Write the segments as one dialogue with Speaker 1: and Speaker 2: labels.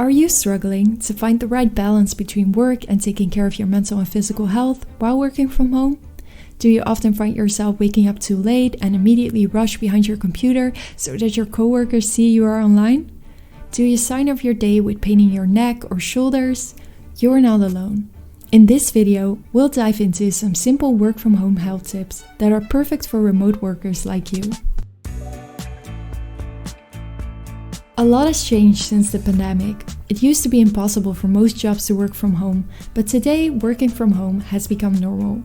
Speaker 1: Are you struggling to find the right balance between work and taking care of your mental and physical health while working from home? Do you often find yourself waking up too late and immediately rush behind your computer so that your coworkers see you are online? Do you sign off your day with pain in your neck or shoulders? You're not alone. In this video, we'll dive into some simple work from home health tips that are perfect for remote workers like you. A lot has changed since the pandemic. It used to be impossible for most jobs to work from home, but today working from home has become normal.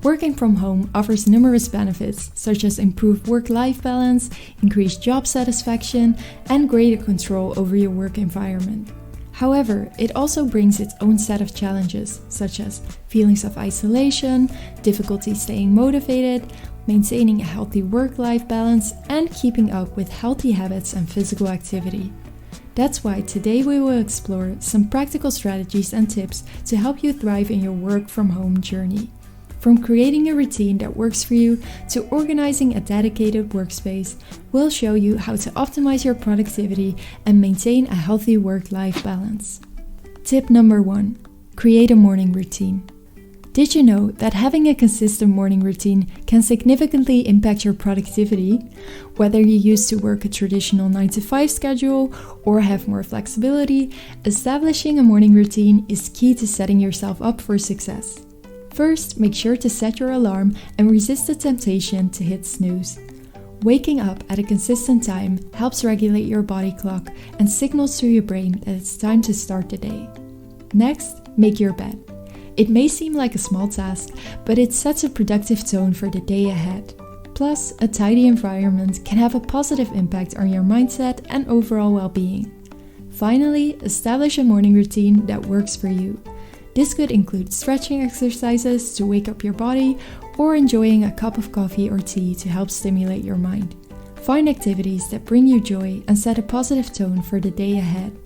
Speaker 1: Working from home offers numerous benefits, such as improved work-life balance, increased job satisfaction, and greater control over your work environment. However, it also brings its own set of challenges, such as feelings of isolation, difficulty staying motivated, maintaining a healthy work-life balance, and keeping up with healthy habits and physical activity. That's why today we will explore some practical strategies and tips to help you thrive in your work from home journey. From creating a routine that works for you to organizing a dedicated workspace, we'll show you how to optimize your productivity and maintain a healthy work-life balance. Tip number 1. Create a morning routine. Did you know that having a consistent morning routine can significantly impact your productivity? Whether you used to work a traditional 9-to-5 schedule or have more flexibility, establishing a morning routine is key to setting yourself up for success. First, make sure to set your alarm and resist the temptation to hit snooze. Waking up at a consistent time helps regulate your body clock and signals to your brain that it's time to start the day. Next, make your bed. It may seem like a small task, but it sets a productive tone for the day ahead. Plus, a tidy environment can have a positive impact on your mindset and overall well-being. Finally, establish a morning routine that works for you. This could include stretching exercises to wake up your body or enjoying a cup of coffee or tea to help stimulate your mind. Find activities that bring you joy and set a positive tone for the day ahead.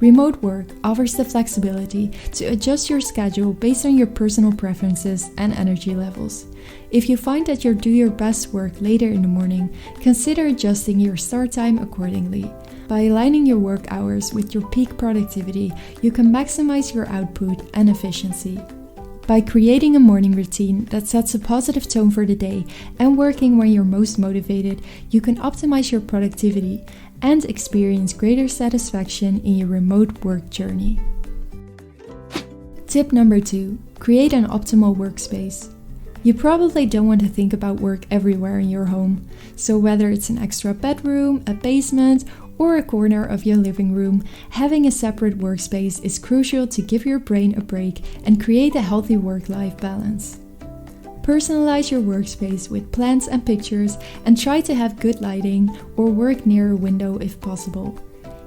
Speaker 1: Remote work offers the flexibility to adjust your schedule based on your personal preferences and energy levels. If you find that you do your best work later in the morning, consider adjusting your start time accordingly. By aligning your work hours with your peak productivity, you can maximize your output and efficiency. By creating a morning routine that sets a positive tone for the day and working when you're most motivated, you can optimize your productivity and experience greater satisfaction in your remote work journey. Tip number 2. Create an optimal workspace. You probably don't want to think about work everywhere in your home, so whether it's an extra bedroom, a basement, or a corner of your living room, having a separate workspace is crucial to give your brain a break and create a healthy work-life balance. Personalize your workspace with plants and pictures and try to have good lighting or work near a window if possible.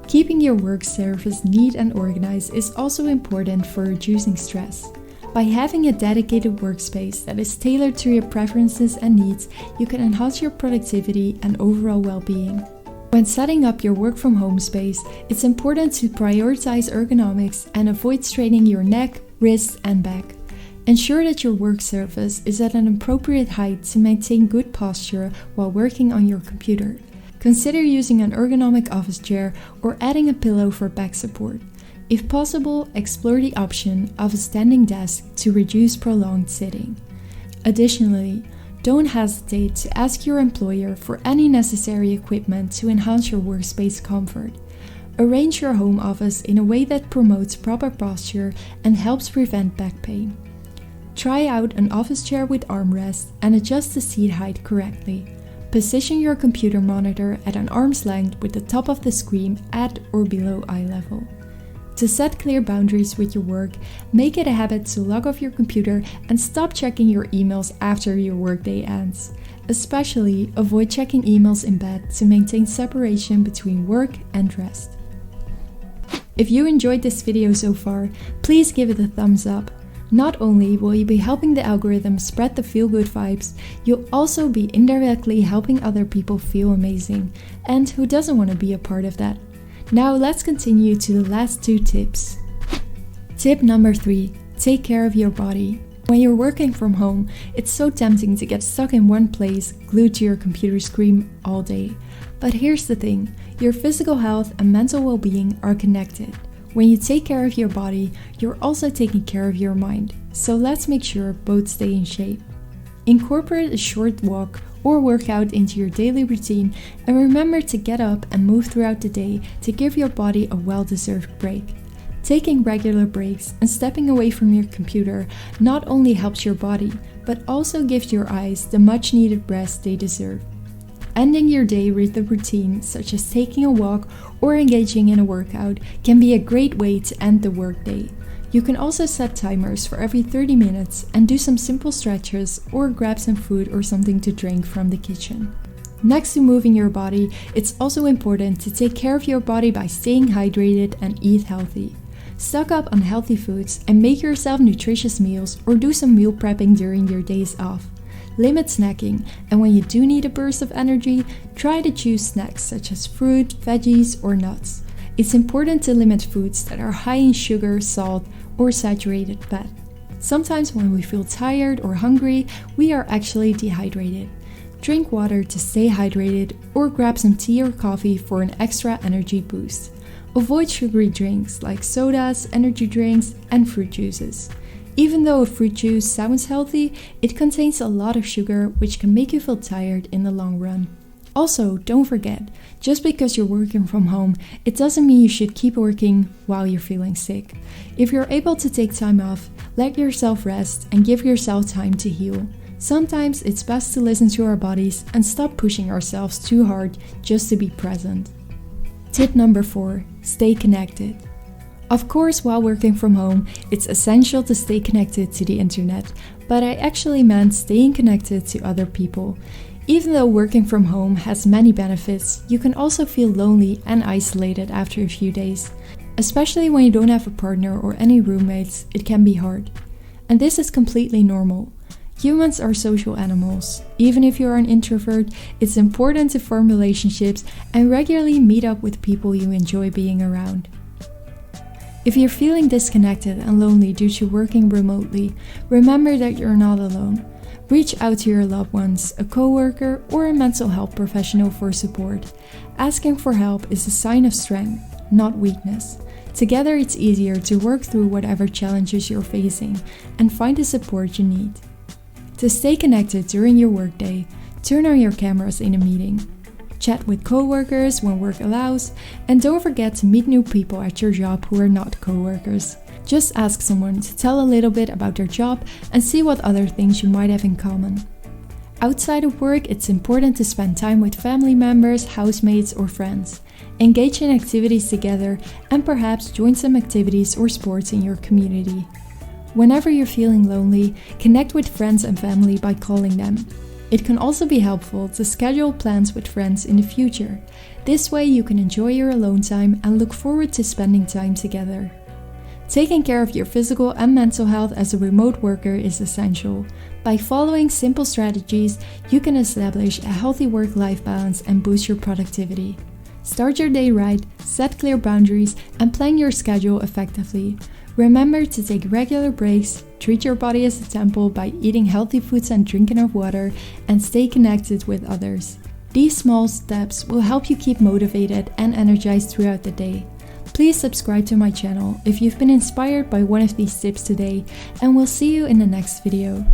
Speaker 1: Keeping your work surface neat and organized is also important for reducing stress. By having a dedicated workspace that is tailored to your preferences and needs, you can enhance your productivity and overall well-being. When setting up your work from home space, it's important to prioritize ergonomics and avoid straining your neck, wrists, and back. Ensure that your work surface is at an appropriate height to maintain good posture while working on your computer. Consider using an ergonomic office chair or adding a pillow for back support. If possible, explore the option of a standing desk to reduce prolonged sitting. Additionally, don't hesitate to ask your employer for any necessary equipment to enhance your workspace comfort. Arrange your home office in a way that promotes proper posture and helps prevent back pain. Try out an office chair with armrests and adjust the seat height correctly. Position your computer monitor at an arm's length with the top of the screen at or below eye level. To set clear boundaries with your work, make it a habit to log off your computer and stop checking your emails after your workday ends. Especially avoid checking emails in bed to maintain separation between work and rest. If you enjoyed this video so far, please give it a thumbs up. Not only will you be helping the algorithm spread the feel-good vibes, you'll also be indirectly helping other people feel amazing. And who doesn't want to be a part of that? Now let's continue to the last 2 tips. Tip number 3. Take care of your body. When you're working from home, it's so tempting to get stuck in one place, glued to your computer screen all day. But here's the thing, your physical health and mental well-being are connected. When you take care of your body, you're also taking care of your mind, so let's make sure both stay in shape. Incorporate a short walk or workout into your daily routine, and remember to get up and move throughout the day to give your body a well-deserved break. Taking regular breaks and stepping away from your computer not only helps your body, but also gives your eyes the much-needed rest they deserve. Ending your day with a routine, such as taking a walk or engaging in a workout, can be a great way to end the workday. You can also set timers for every 30 minutes and do some simple stretches or grab some food or something to drink from the kitchen. Next to moving your body, it's also important to take care of your body by staying hydrated and eat healthy. Stock up on healthy foods and make yourself nutritious meals or do some meal prepping during your days off. Limit snacking, and when you do need a burst of energy, try to choose snacks such as fruit, veggies, or nuts. It's important to limit foods that are high in sugar, salt, or saturated fat. Sometimes when we feel tired or hungry, we are actually dehydrated. Drink water to stay hydrated or grab some tea or coffee for an extra energy boost. Avoid sugary drinks like sodas, energy drinks, and fruit juices. Even though a fruit juice sounds healthy, it contains a lot of sugar, which can make you feel tired in the long run. Also, don't forget, just because you're working from home, it doesn't mean you should keep working while you're feeling sick. If you're able to take time off, let yourself rest and give yourself time to heal. Sometimes it's best to listen to our bodies and stop pushing ourselves too hard just to be present. Tip number 4, stay connected. Of course, while working from home, it's essential to stay connected to the internet, but I actually meant staying connected to other people. Even though working from home has many benefits, you can also feel lonely and isolated after a few days. Especially when you don't have a partner or any roommates, it can be hard. And this is completely normal. Humans are social animals. Even if you're an introvert, it's important to form relationships and regularly meet up with people you enjoy being around. If you're feeling disconnected and lonely due to working remotely, remember that you're not alone. Reach out to your loved ones, a coworker, or a mental health professional for support. Asking for help is a sign of strength, not weakness. Together it's easier to work through whatever challenges you're facing and find the support you need. To stay connected during your workday, turn on your cameras in a meeting. Chat with coworkers when work allows, and don't forget to meet new people at your job who are not coworkers. Just ask someone to tell a little bit about their job and see what other things you might have in common. Outside of work, it's important to spend time with family members, housemates, or friends. Engage in activities together and perhaps join some activities or sports in your community. Whenever you're feeling lonely, connect with friends and family by calling them. It can also be helpful to schedule plans with friends in the future. This way you can enjoy your alone time and look forward to spending time together. Taking care of your physical and mental health as a remote worker is essential. By following simple strategies, you can establish a healthy work-life balance and boost your productivity. Start your day right, set clear boundaries, and plan your schedule effectively. Remember to take regular breaks, treat your body as a temple by eating healthy foods and drinking enough water, and stay connected with others. These small steps will help you keep motivated and energized throughout the day. Please subscribe to my channel if you've been inspired by one of these tips today, and we'll see you in the next video.